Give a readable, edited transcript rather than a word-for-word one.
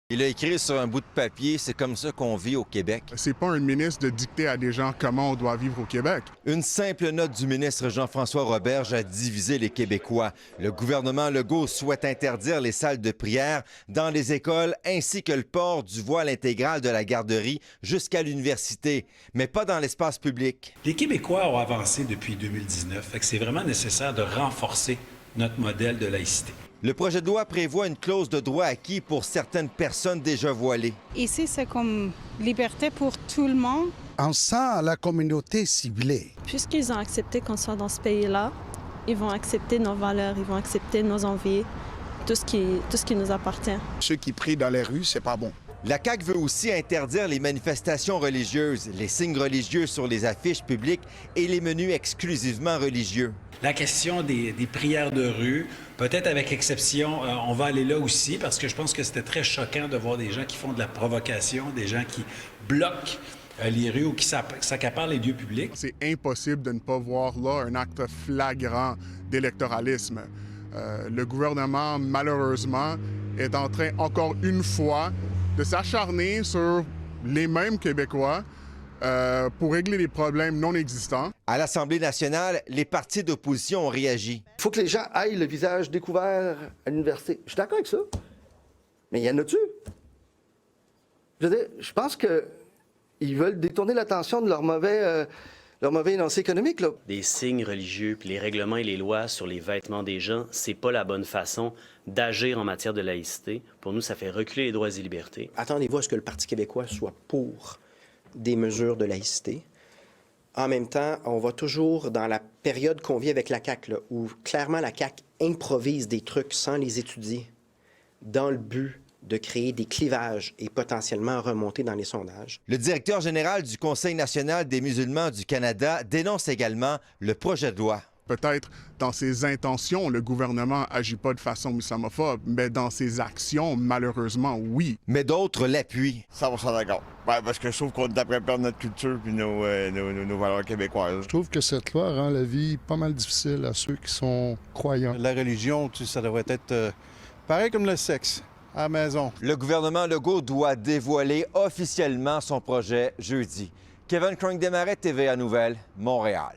Il a écrit sur un bout de papier, c'est comme ça qu'on vit au Québec. C'est pas un ministre de dicter à des gens comment on doit vivre au Québec. Une simple note du ministre Jean-François Roberge a divisé les Québécois. Le gouvernement Legault souhaite interdire les salles de prière dans les écoles ainsi que le port du voile intégral de la garderie jusqu'à l'université, mais pas dans l'espace public. Les Québécois ont avancé depuis 2019, fait que c'est vraiment nécessaire de renforcer notre modèle de laïcité. Le projet de loi prévoit une clause de droit acquis pour certaines personnes déjà voilées. Ici, c'est comme liberté pour tout le monde. On sent la communauté ciblée. Puisqu'ils ont accepté qu'on soit dans ce pays-là, ils vont accepter nos valeurs, ils vont accepter nos envies, tout ce qui nous appartient. Ceux qui prient dans les rues, c'est pas bon. La CAQ veut aussi interdire les manifestations religieuses, les signes religieux sur les affiches publiques et les menus exclusivement religieux. La question des prières de rue, peut-être avec exception, on va aller là aussi parce que je pense que c'était très choquant de voir des gens qui font de la provocation, des gens qui bloquent les rues ou qui s'accaparent les lieux publics. C'est impossible de ne pas voir là un acte flagrant d'électoralisme. Le gouvernement, malheureusement, est en train, encore une fois, de s'acharner sur les mêmes Québécois pour régler des problèmes non existants. À l'Assemblée nationale, les partis d'opposition ont réagi. Il faut que les gens aillent le visage découvert à l'université. Je suis d'accord avec ça. Mais y en a-tu? Je veux dire, je pense qu'ils veulent détourner l'attention de leur mauvais énoncé économique, là. Des signes religieux, puis les règlements et les lois sur les vêtements des gens, c'est pas la bonne façon d'agir en matière de laïcité. Pour nous, ça fait reculer les droits et libertés. Attendez-vous à ce que le Parti québécois soit pour des mesures de laïcité. En même temps, on va toujours dans la période qu'on vit avec la CAQ, là, où clairement la CAQ improvise des trucs sans les étudier, dans le but de créer des clivages et potentiellement remonter dans les sondages. Le directeur général du Conseil national des musulmans du Canada dénonce également le projet de loi. Peut-être dans ses intentions, le gouvernement agit pas de façon islamophobe, mais dans ses actions, malheureusement, oui. Mais d'autres l'appuient. 100% d'accord. Ouais, parce que je trouve qu'on est après perdre notre culture et nos valeurs québécoises. Je trouve que cette loi rend la vie pas mal difficile à ceux qui sont croyants. La religion, ça devrait être pareil comme le sexe, à la maison. Le gouvernement Legault doit dévoiler officiellement son projet jeudi. Kevin Crunk-Desmarais, TVA Nouvelles, Montréal.